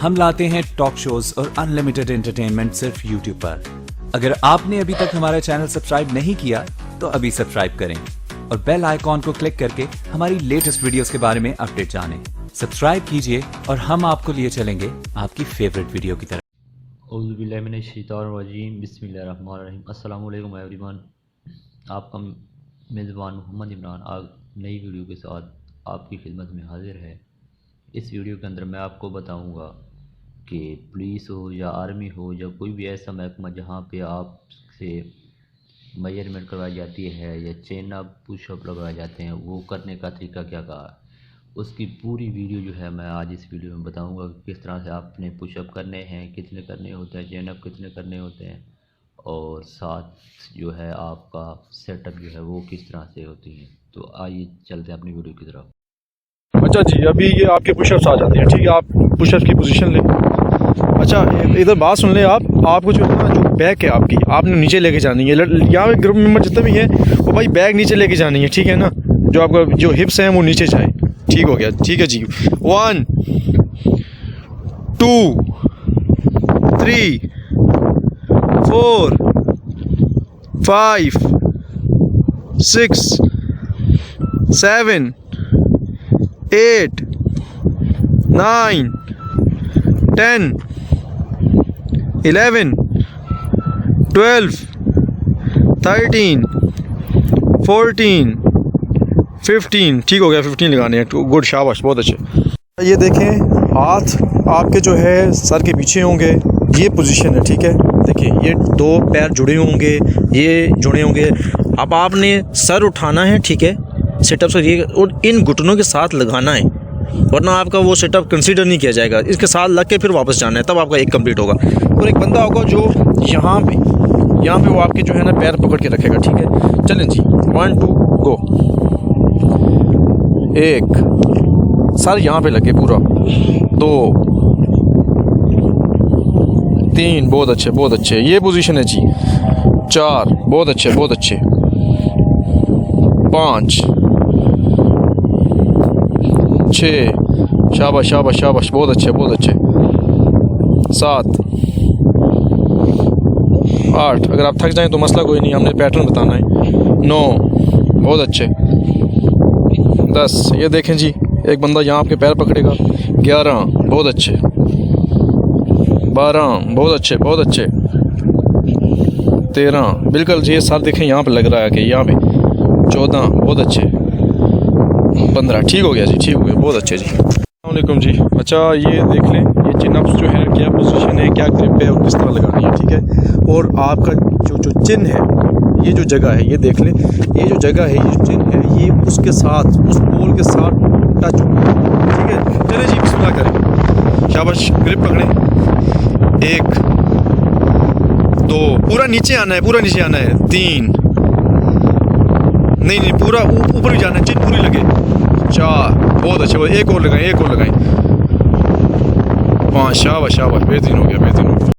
हम लाते हैं talk shows और अनलिमिटेड एंटरटेनमेंट सिर्फ यूट्यूब पर। अगर आपने अभी तक हमारा चैनल सब्सक्राइब नहीं किया तो अभी सब्सक्राइब करें और बेल आइकॉन को क्लिक करके हमारी लेटेस्ट वीडियोस के बारे में अपडेट जानें। सब्सक्राइब कीजिए और हम आपको लिए चलेंगे आपकी फेवरेट वीडियो की तरफ। औज़ुबिल्लाहिमिनश्शैतानिर्रजीम बिस्मिल्लाहिर्रहमानिर्रहीम। अस्सलाम वालेकुम एवरीवन। आपका मेज़बान मोहम्मद इमरान आज नई वीडियो के साथ आपकी खिदमत में हाजिर है। इस वीडियो के अंदर मैं आपको बताऊंगा कि पुलिस हो या आर्मी हो या कोई भी ऐसा महकमा जहां पे आपसे मेजरमेंट करवाई जाती है या चेन अप पुशअप लगवाए जाते हैं, वो करने का तरीका क्या कहा, उसकी पूरी वीडियो जो है मैं आज इस वीडियो में बताऊंगा कि किस तरह से आपने पुशअप करने हैं, कितने करने होते हैं, चेन अप कितने करने होते हैं और साथ जो है आपका सेटअप जो है वो किस तरह से होती है। तो आइए चलते हैं अपनी वीडियो की तरफ। अच्छा जी, अभी ये आपके पुशअप्स आ जाते हैं, ठीक है। आप पुशअप्स की पोजीशन लें। अच्छा इधर बात सुन लें, आपको जो है ना, जो बैग है आपकी, आपने नीचे लेके जानी है। यहाँ पे ग्रुप मेंबर जितने भी हैं वो भाई बैग नीचे लेके जानी है, ठीक है ना। जो आपका जो हिप्स हैं वो नीचे जाए, ठीक हो गया, ठीक है जी। 1 2 3 4 5 6 7 8 9 10 11 12 13 14 15, ठीक हो गया। 15 लगाने हैं, गुड, शाबाश, बहुत अच्छे। ये देखें, हाथ आपके जो है सर के पीछे होंगे, ये पोजीशन है, ठीक है। देखिए ये 2 पैर जुड़े होंगे, ये जुड़े होंगे। अब आपने सर उठाना है, ठीक है, सेटअप से ये, और इन घुटनों के साथ लगाना है, वरना आपका वो सेटअप कंसीडर नहीं किया जाएगा। इसके साथ लग के फिर वापस जाना है, तब आपका एक कंप्लीट होगा। और एक बंदा होगा जो यहाँ पे वो आपके जो है ना पैर पकड़ के रखेगा, ठीक है। चलें जी, 1 2 गो। 1 सर यहाँ पे लगे पूरा, 2 3, बहुत अच्छे बहुत अच्छे, ये पोजीशन है जी। 4, बहुत अच्छे बहुत अच्छे। 5 6, शाबाश शाबाश शाबाश, बहुत अच्छे बहुत अच्छे। 7 8, अगर आप थक जाएं तो मसला कोई नहीं, हमने पैटर्न बताना है। 9, बहुत अच्छे। 10, ये देखें जी, एक बंदा यहाँ आपके पैर पकड़ेगा। 11, बहुत अच्छे। 12, बहुत अच्छे बहुत अच्छे। 13, बिल्कुल ये सर देखें यहाँ पे लग रहा है कि यहाँ पे। 14, बहुत अच्छे। 15, ठीक हो गया जी, ठीक हो गया, बहुत अच्छे जी। अस्सलाम वालेकुम जी। अच्छा ये देख लें, ये चिन अप्स जो है क्या पोजीशन है, क्या ग्रिप है और किस तरह लगानी है, ठीक है। और आपका जो चिन है, ये जो जगह है, ये देख लें, ये जो जगह है, ये चिन है, ये उसके साथ, उस पोल के साथ टच हो, ठीक है। चले जी, बिस्मिल्लाह करें, शाबाश, ग्रिप पकड़ें। 1 2, पूरा नीचे आना है, पूरा नीचे आना है। 3, नहीं पूरा ऊपर भी जाना है, चिन पूरी लगे। 4, बहुत अच्छे, एक और लगाएं, एक और लगाएं। 5, शाबाश शाबाश, बेहतरीन हो गया, बेहतरीन हो गया।